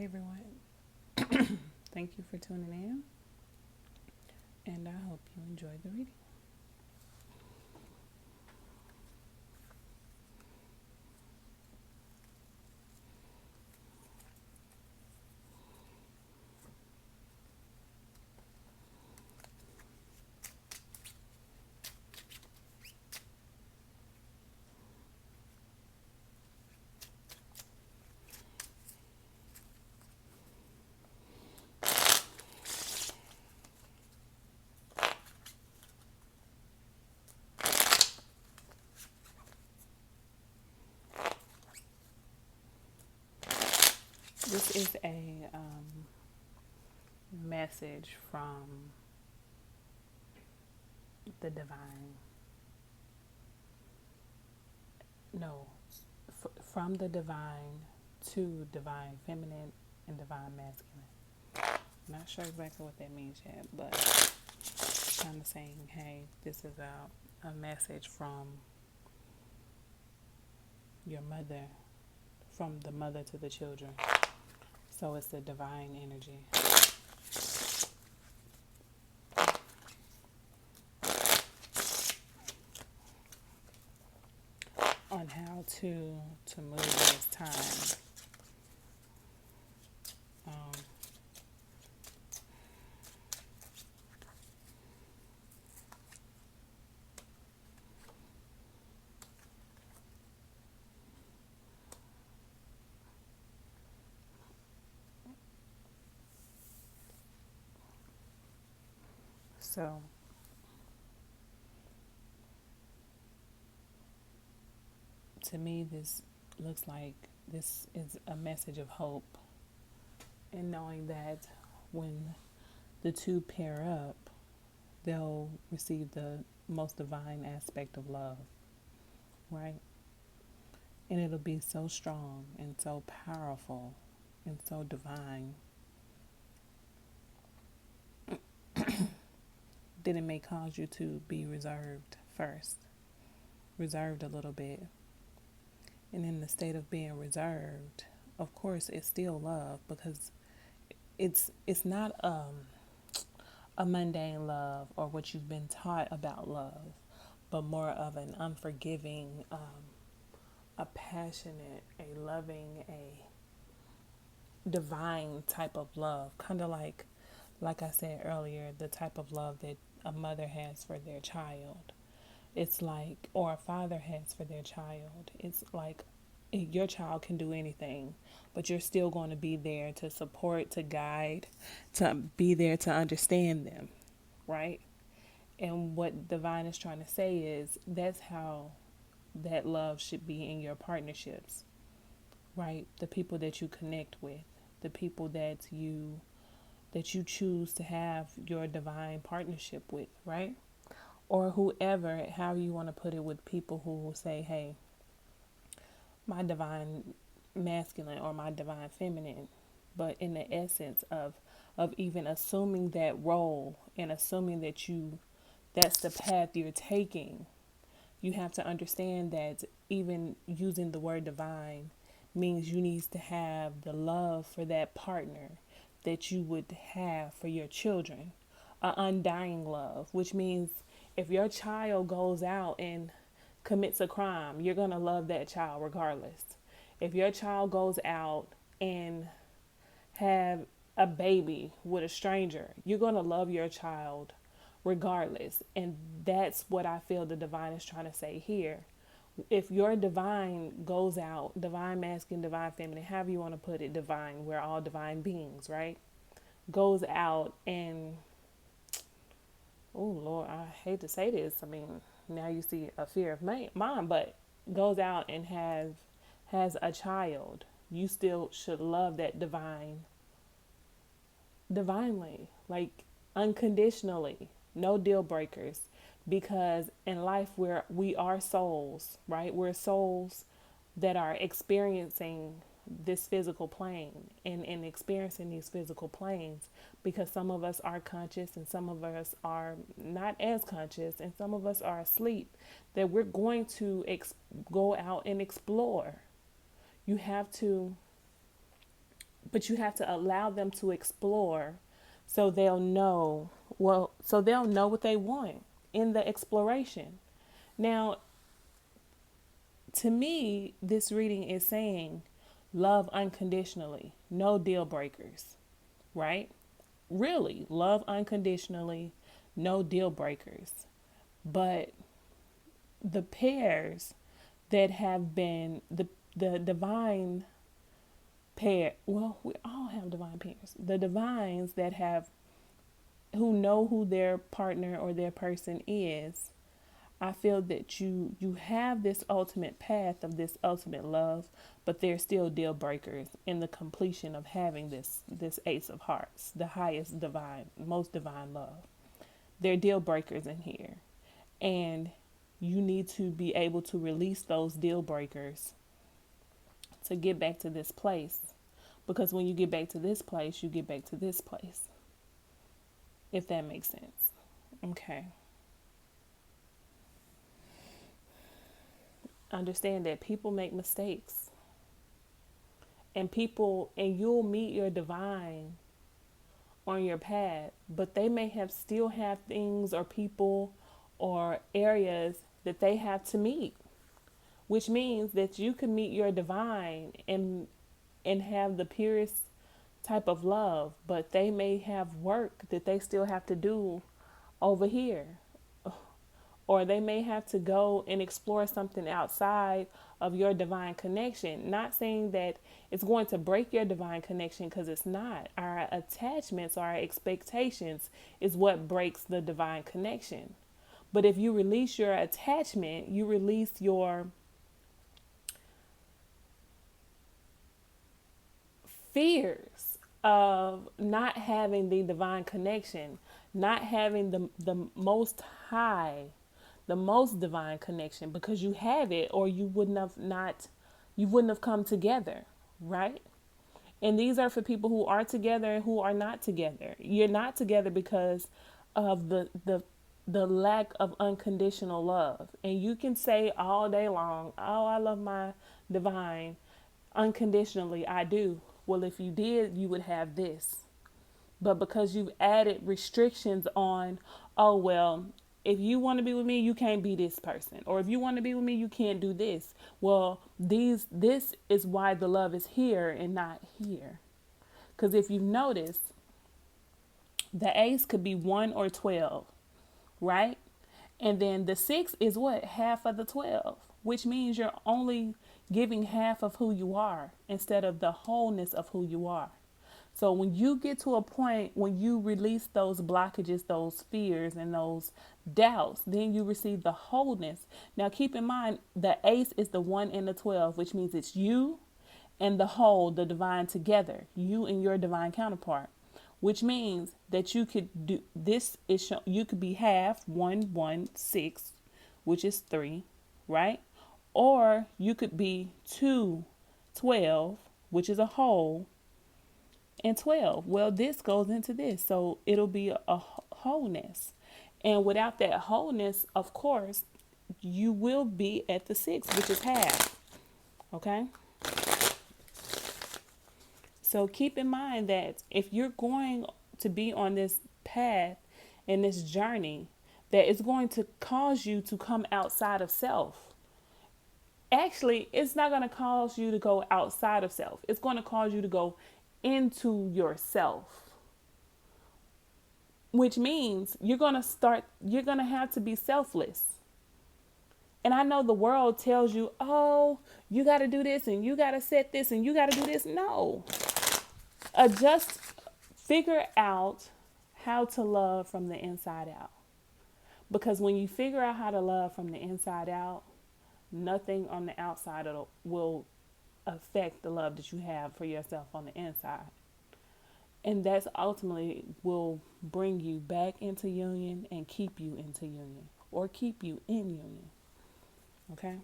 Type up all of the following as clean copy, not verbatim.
Hi, everyone. Thank you for tuning in, and I hope you enjoyed the reading. This is a message from the divine. No, from the divine to divine feminine and divine masculine. Not sure exactly what that means yet, but kind of saying, hey, this is a message from your mother, from the mother to the children. So it's the divine energy. On how to move in this time. Um, so to me, this looks like this is a message of hope, and knowing that when the two pair up, they'll receive the most divine aspect of love, right? And it'll be so strong and so powerful and so divine that it may cause you to be reserved first, reserved a little bit. And in the state of being reserved, of course, it's still love because it's not a mundane love or what you've been taught about love, but more of an unforgiving, a passionate, a loving, a divine type of love. Kind of like I said earlier, the type of love that a mother has for their child. It's like, or a father has for their child. It's like your child can do anything, but you're still going to be there to support, to guide, to be there to understand them, right? And what divine is trying to say is that's how that love should be in your partnerships, right? The people that you connect with, the people that you choose to have your divine partnership with, right? Or whoever, how you want to put it, with people who will say, hey, my divine masculine or my divine feminine, but in the essence of even assuming that role and assuming that's the path you're taking, you have to understand that even using the word divine means you need to have the love for that partner that you would have for your children, an undying love, which means if your child goes out and commits a crime, you're going to love that child regardless. If your child goes out and have a baby with a stranger, you're going to love your child regardless. And that's what I feel the divine is trying to say here. If your divine goes out, divine masculine, divine feminine, however you want to put it, divine, we're all divine beings, right? Goes out and, oh Lord, I hate to say this. I mean, now you see a fear of mine, but goes out and has a child, you still should love that divinely, like unconditionally, no deal breakers. Because in life we are souls, right? We're souls that are experiencing this physical plane and experiencing these physical planes, because some of us are conscious and some of us are not as conscious and some of us are asleep, that we're going to go out and explore. You have to but you have to allow them to explore so they'll know, well, so they'll know what they want in the exploration. Now, to me, this reading is saying love unconditionally, no deal breakers, right? Really, love unconditionally, no deal breakers. But the pairs that have been the divine pair, well, we all have divine pairs. The divines that have, who know who their partner or their person is, I feel that you have this ultimate path of this ultimate love, but there's still deal breakers in the completion of having this Ace of Hearts, the highest divine, most divine love. There are deal breakers in here, and you need to be able to release those deal breakers to get back to this place, because when you get back to this place, you get back to this place, if that makes sense. Okay. Understand that people make mistakes, and you'll meet your divine on your path, but they may still have things or people or areas that they have to meet, which means that you can meet your divine and have the purest type of love, but they may have work that they still have to do over here, or they may have to go and explore something outside of your divine connection. Not saying that it's going to break your divine connection, because it's not. Our attachments, our expectations is what breaks the divine connection. But if you release your attachment, you release your fears of not having the divine connection, not having the most high, the most divine connection, because you have it, or you wouldn't have come together, right? And these are for people who are together and who are not together. You're not together because of the lack of unconditional love. And you can say all day long, "Oh, I love my divine unconditionally. I do." Well, if you did, you would have this. But because you've added restrictions on, "Oh, well, if you want to be with me, you can't be this person. Or if you want to be with me, you can't do this." Well, this is why the love is here and not here. Because if you notice, the ace could be 1 or 12, right? And then the 6 is what? Half of the 12, which means you're only giving half of who you are instead of the wholeness of who you are. So when you get to a point when you release those blockages, those fears, and those doubts, then you receive the wholeness. Now keep in mind, the ace is the 1 and the 12, which means it's you and the whole, the divine together, you and your divine counterpart, which means that you could do this. You could be half 1, 1, 6, which is 3, right? Or you could be 2, 12, which is a whole, and 12. Well, this goes into this, so it'll be a wholeness. And without that wholeness, of course, you will be at the 6, which is half. Okay? So keep in mind that if you're going to be on this path and this journey, that it's going to cause you to come outside of self. Actually, it's not going to cause you to go outside of self. It's going to cause you to go into yourself, which means you're going to have to be selfless. And I know the world tells you, "Oh, you got to do this and you got to set this and you got to do this." No. Just figure out how to love from the inside out. Because when you figure out how to love from the inside out, nothing on the outside will affect the love that you have for yourself on the inside. And that's ultimately will bring you back into union and keep you into union, or keep you in union. Okay?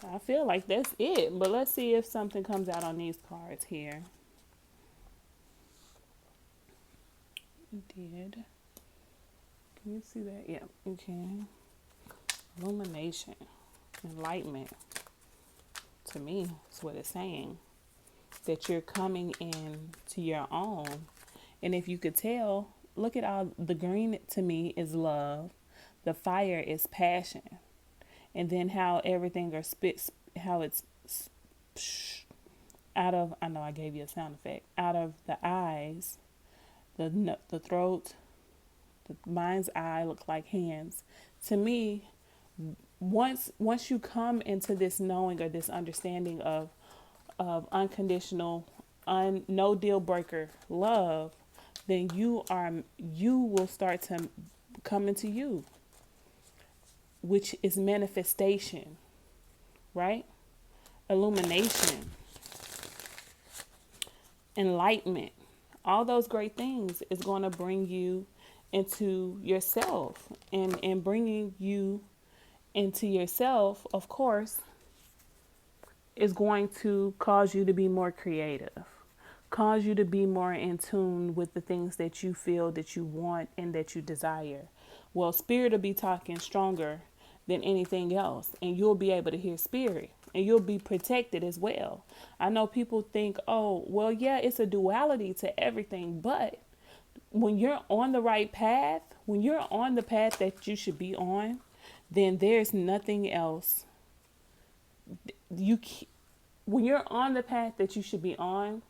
I feel like that's it, but let's see if something comes out on these cards here. It did. Can you see that? Yeah. Okay. Illumination. Enlightenment. to me. That's what it's saying. That you're coming in to your own. And if you could tell, look at all the green to me is love. The fire is passion. And then how everything are spit, how it's out of, I know I gave you a sound effect, out of the eyes, the throat, the mind's eye look like hands. To me, once you come into this knowing or this understanding of unconditional, no deal breaker love, then you will start to come into you, which is manifestation, right? Illumination, enlightenment, all those great things is going to bring you into yourself, and bringing you into yourself, of course, is going to cause you to be more creative, cause you to be more in tune with the things that you feel that you want and that you desire. Well, spirit will be talking stronger than anything else, and you'll be able to hear spirit, and you'll be protected as well. I know people think, oh, well, yeah, it's a duality to everything, but when you're on the right path, when you're on the path that you should be on, then there's nothing else. When you're on the path that you should be on,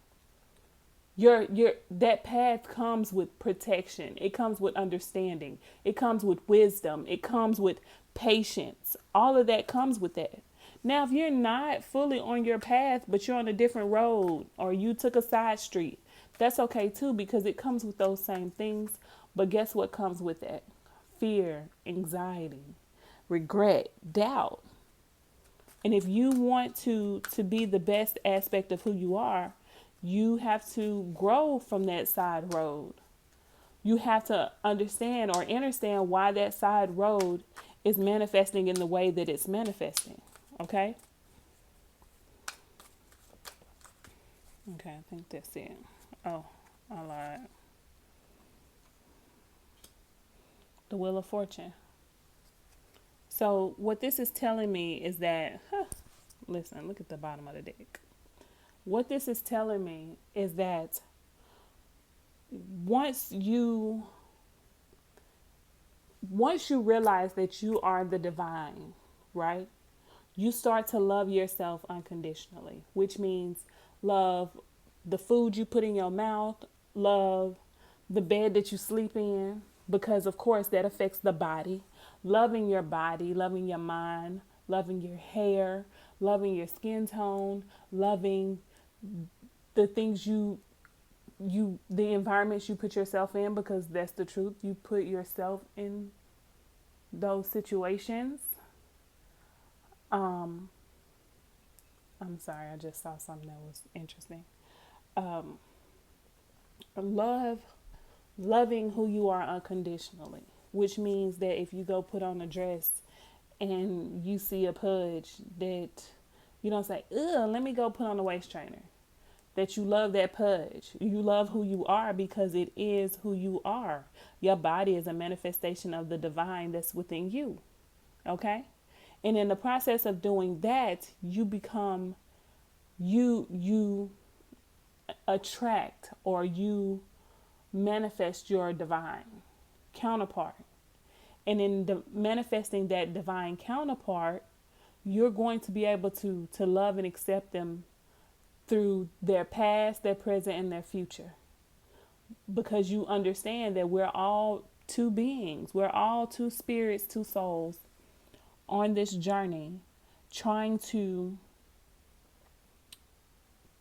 your that path comes with protection. It comes with understanding. It comes with wisdom. It comes with patience. All of that comes with that. Now, if you're not fully on your path, but you're on a different road, or you took a side street, that's okay too, because it comes with those same things. But guess what comes with that? Fear, anxiety, regret, doubt. And if you want to be the best aspect of who you are, you have to grow from that side road. You have to understand or understand why that side road is manifesting in the way that it's manifesting. Okay? Okay, I think that's it. Oh, I lied. The Wheel of Fortune. So what this is telling me is that, listen, look at the bottom of the deck. What this is telling me is that once you realize that you are the divine, right? You start to love yourself unconditionally, which means love the food you put in your mouth, love the bed that you sleep in, because of course that affects the body. Loving your body, loving your mind, loving your hair, loving your skin tone, loving the things the environments you put yourself in, because that's the truth. You put yourself in those situations. I'm sorry, I just saw something that was interesting. Loving who you are unconditionally, which means that if you go put on a dress and you see a pudge, that you don't say, ugh, let me go put on a waist trainer. That you love that pudge. You love who you are because it is who you are. Your body is a manifestation of the divine that's within you. Okay? And in the process of doing that, you become, you attract, or you manifest your divine counterpart. And in manifesting that divine counterpart, you're going to be able to love and accept them through their past, their present, and their future. Because you understand that we're all two beings. We're all two spirits, two souls on this journey, trying to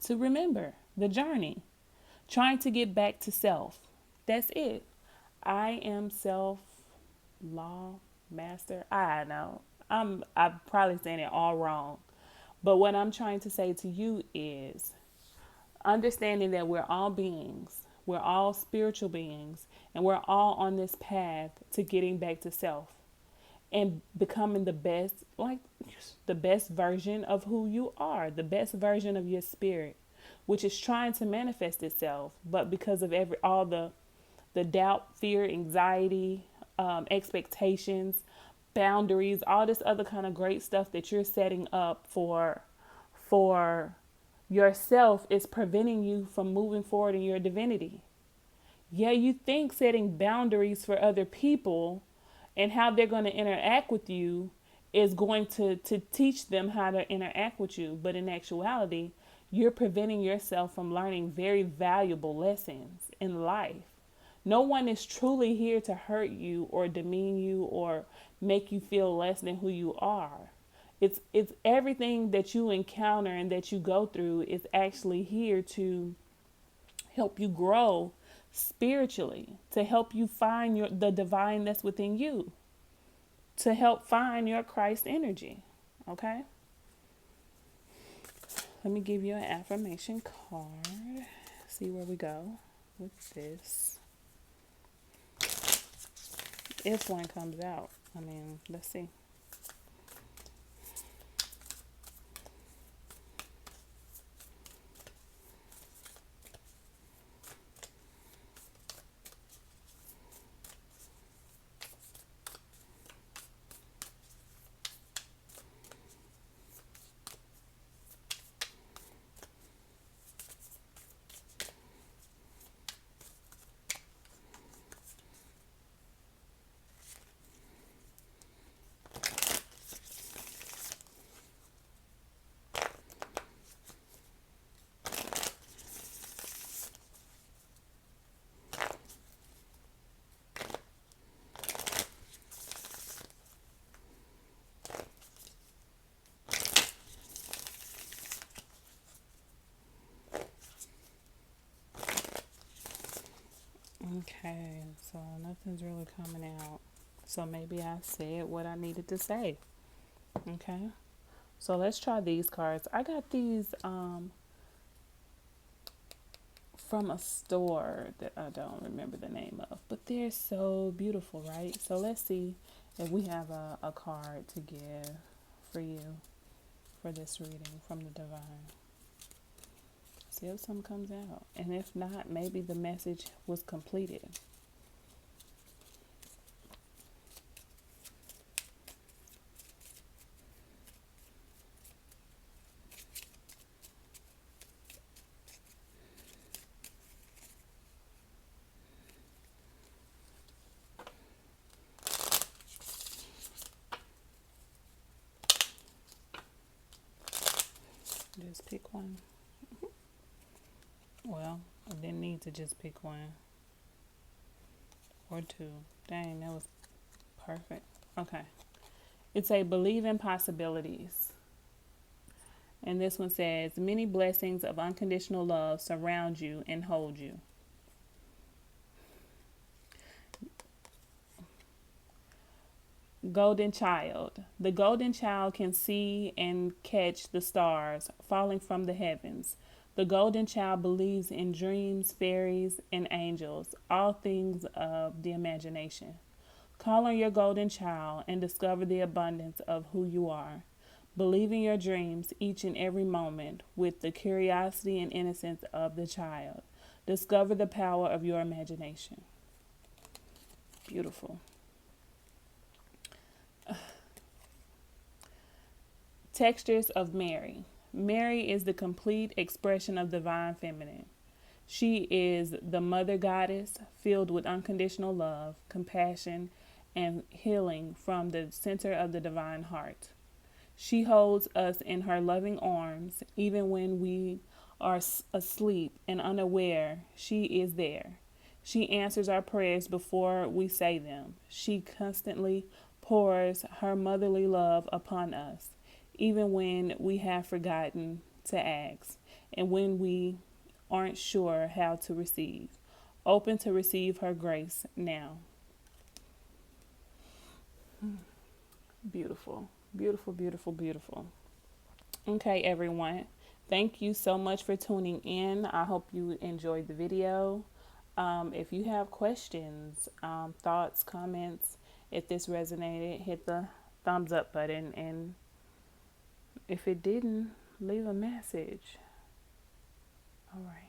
remember the journey, trying to get back to self. That's it. I am self, law, master. I know. I'm probably saying it all wrong. But what I'm trying to say to you is understanding that we're all beings. We're all spiritual beings. And we're all on this path to getting back to self. And becoming the best version of who you are. The best version of your spirit. Which is trying to manifest itself. But because of all the doubt, fear, anxiety, expectations, boundaries, all this other kind of great stuff that you're setting up for for yourself is preventing you from moving forward in your divinity. Yeah, you think setting boundaries for other people and how they're going to interact with you is going to teach them how to interact with you. But in actuality, you're preventing yourself from learning very valuable lessons in life. No one is truly here to hurt you or demean you or make you feel less than who you are. It's everything that you encounter and that you go through is actually here to help you grow spiritually, to help you find the divine that's within you, to help find your Christ energy. Okay? Let me give you an affirmation card. See where we go with this. If one comes out. I mean, let's see. Okay, so nothing's really coming out. So maybe I said what I needed to say. Okay, so let's try these cards. I got these from a store that I don't remember the name of, but they're so beautiful, right? So let's see if we have a card to give for you for this reading from the divine. See if something comes out. And if not, maybe the message was completed. Just pick one. Well, I didn't need to just pick one or two. Dang, that was perfect. Okay. It's a believe in possibilities. And this one says, many blessings of unconditional love surround you and hold you. Golden child. The golden child can see and catch the stars falling from the heavens. The golden child believes in dreams, fairies, and angels, all things of the imagination. Call on your golden child and discover the abundance of who you are. Believe in your dreams each and every moment with the curiosity and innocence of the child. Discover the power of your imagination. Beautiful. Textures of Mary. Mary is the complete expression of divine feminine. She is the mother goddess filled with unconditional love, compassion, and healing from the center of the divine heart. She holds us in her loving arms even when we are asleep and unaware. She is there. She answers our prayers before we say them. She constantly pours her motherly love upon us, even when we have forgotten to ask and when we aren't sure how to receive. Open to receive her grace now. Beautiful, beautiful, beautiful, beautiful. Okay, everyone. Thank you so much for tuning in. I hope you enjoyed the video. If you have questions, thoughts, comments, if this resonated, hit the thumbs up button. And if it didn't, leave a message. All right.